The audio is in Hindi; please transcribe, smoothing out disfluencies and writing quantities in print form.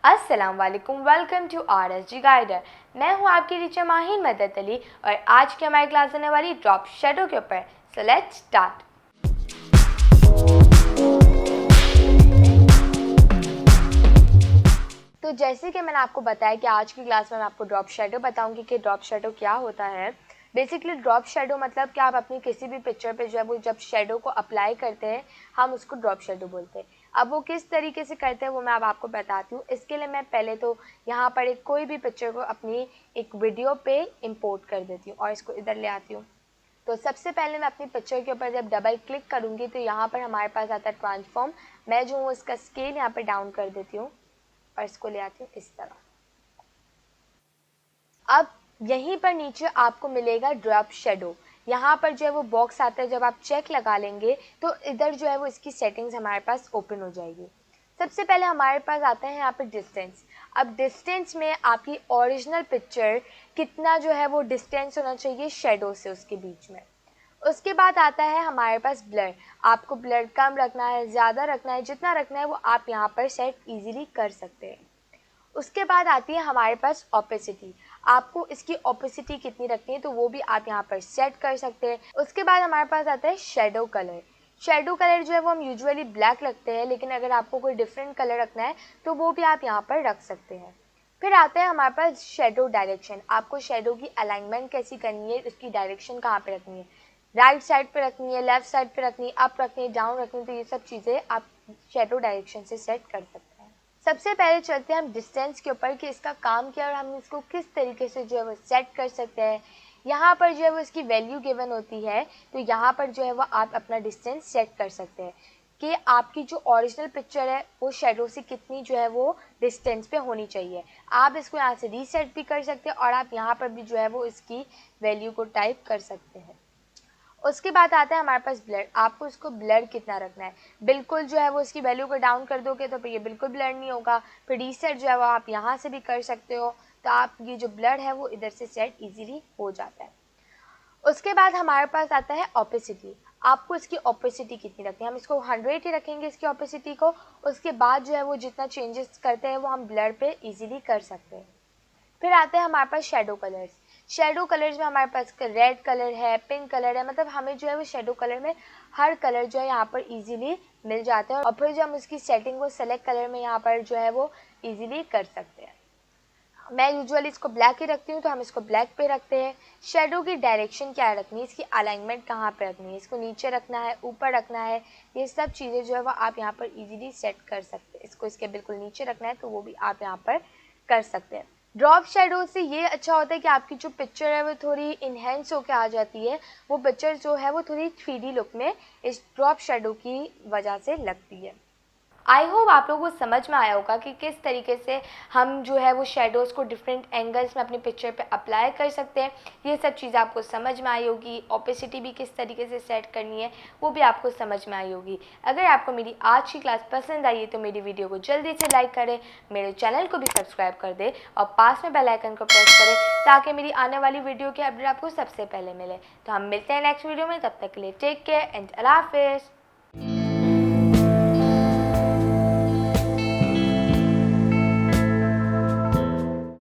अस्सलाम वालेकुम, वेलकम टू RSG गाइडर। मैं हूं आपकी टीचर माहिन मदद अली और आज की हमारी क्लास होने वाली ड्रॉप शेडो के ऊपर। So let's start. तो जैसे कि मैंने आपको बताया कि आज की क्लास में मैं आपको ड्रॉप शेडो बताऊंगी कि ड्रॉप शेडो क्या होता है। बेसिकली ड्रॉप शेडो मतलब कि आप अपनी किसी भी पिक्चर पे जो है वो जब शेडो को अप्लाई करते हैं हम उसको ड्रॉप शेडो बोलते हैं। अब वो किस तरीके से करते हैं वो मैं अब आपको बताती हूँ। इसके लिए मैं पहले तो यहाँ पर एक कोई भी पिक्चर को अपनी एक वीडियो पे इंपोर्ट कर देती हूँ और इसको इधर ले आती हूँ। तो सबसे पहले मैं अपनी पिक्चर के ऊपर जब डबल क्लिक करूँगी तो यहाँ पर हमारे पास आता है ट्रांसफॉर्म। मैं जो हूँ इसका स्केल यहाँ पर डाउन कर देती हूँ और इसको ले आती हूँ इस तरह। अब यहीं पर नीचे आपको मिलेगा ड्रॉप शेडो। यहाँ पर जो है वो बॉक्स आता है, जब आप चेक लगा लेंगे तो इधर जो है वो इसकी सेटिंग्स हमारे पास ओपन हो जाएगी। सबसे पहले हमारे पास आता है यहाँ पर डिस्टेंस। अब डिस्टेंस में आपकी ओरिजिनल पिक्चर कितना जो है वो डिस्टेंस होना चाहिए शेडो से उसके बीच में। उसके बाद आता है हमारे पास ब्लर। आपको ब्लर कम रखना है, ज़्यादा रखना है, जितना रखना है वो आप यहाँ पर सेट इजीली कर सकते हैं। उसके बाद आती है हमारे पास ओपेसिटी। आपको इसकी ओपेसिटी कितनी रखनी है तो वो भी आप यहाँ पर सेट कर सकते हैं। उसके बाद हमारे पास आता है शेडो कलर। शेडो कलर जो है वो हम यूजुअली ब्लैक रखते हैं, लेकिन अगर आपको कोई डिफरेंट कलर रखना है तो वो भी आप यहाँ पर रख सकते हैं। फिर आता है हमारे पास शेडो डायरेक्शन। आपको शेडो की अलाइनमेंट कैसी करनी है, उसकी डायरेक्शन कहाँ पे रखनी है, राइट साइड पे रखनी है, लेफ्ट साइड पे रखनी है, अप रखनी है, डाउन रखनी है, तो ये सब चीज़ें आप शेडो डायरेक्शन से सेट कर सकते हैं। सबसे पहले चलते हैं हम डिस्टेंस के ऊपर कि इसका काम क्या है और हम इसको किस तरीके से जो है वो सेट कर सकते हैं। यहाँ पर जो है वो इसकी वैल्यू गिवन होती है, तो यहाँ पर जो है वो आप अपना डिस्टेंस सेट कर सकते हैं कि आपकी जो ओरिजिनल पिक्चर है वो शेडो से कितनी जो है वो डिस्टेंस पे होनी चाहिए। आप इसको यहाँ से रीसेट भी कर सकते हैं और आप यहाँ पर भी जो है वो इसकी वैल्यू को टाइप कर सकते हैं। उसके बाद आता है हमारे पास ब्लर। आपको इसको ब्लर कितना रखना है, बिल्कुल जो है वो इसकी वैल्यू को डाउन कर दोगे तो फिर ये बिल्कुल ब्लर नहीं होगा। फिर रीसेट जो है वो आप यहाँ से भी कर सकते हो, तो आप ये जो ब्लर है वो इधर से सेट इजीली हो जाता है। उसके बाद हमारे पास आता है ओपेसिटी। आपको इसकी ओपेसिटी कितनी रखनी है, हम इसको 100 ही रखेंगे इसकी ओपेसिटी को। उसके बाद जो है वो जितना चेंजेस करते हैं वो हम ब्लर पे इजीली कर सकते हैं। फिर आते हैं हमारे पास शेडो कलर्स। शेडो कलर्स में हमारे पास रेड कलर है, पिंक कलर है, मतलब हमें जो है वो शेडो कलर में हर कलर जो है यहाँ पर इजीली मिल जाता है और फिर जो हम उसकी सेटिंग को सेलेक्ट कलर में यहाँ पर जो है वो इजीली कर सकते हैं। मैं यूजुअली इसको ब्लैक ही रखती हूँ तो हम इसको ब्लैक पे रखते हैं। शेडो की डायरेक्शन क्या रखनी है, इसकी अलाइनमेंट कहाँ पे रखनी है, इसको नीचे रखना है, ऊपर रखना है, ये सब चीज़ें जो है वो आप यहाँ पर इजीली सेट कर सकते हैं। इसको इसके बिल्कुल नीचे रखना है तो वो भी आप यहाँ पर कर सकते हैं। ड्रॉप शेडो से ये अच्छा होता है कि आपकी जो पिक्चर है वो थोड़ी इन्हेंस होकर आ जाती है। वो पिक्चर जो है वो थोड़ी 3D लुक में इस ड्रॉप शेडो की वजह से लगती है। आई होप आप लोगों को समझ में आया होगा कि किस तरीके से हम जो है वो शेडोज़ को डिफरेंट एंगल्स में अपनी पिक्चर पे अप्लाई कर सकते हैं। ये सब चीज़ आपको समझ में आई होगी। ओपेसिटी भी किस तरीके से सेट करनी है वो भी आपको समझ में आई होगी। अगर आपको मेरी आज की क्लास पसंद आई है तो मेरी वीडियो को जल्दी से लाइक करें, मेरे चैनल को भी सब्सक्राइब कर दें और पास में बेल आइकन को प्रेस करें ताकि मेरी आने वाली वीडियो की अपडेट आपको सबसे पहले मिले। तो हम मिलते हैं नेक्स्ट वीडियो में, तब तक के लिए टेक केयर एंड अल्लाह हाफिज़।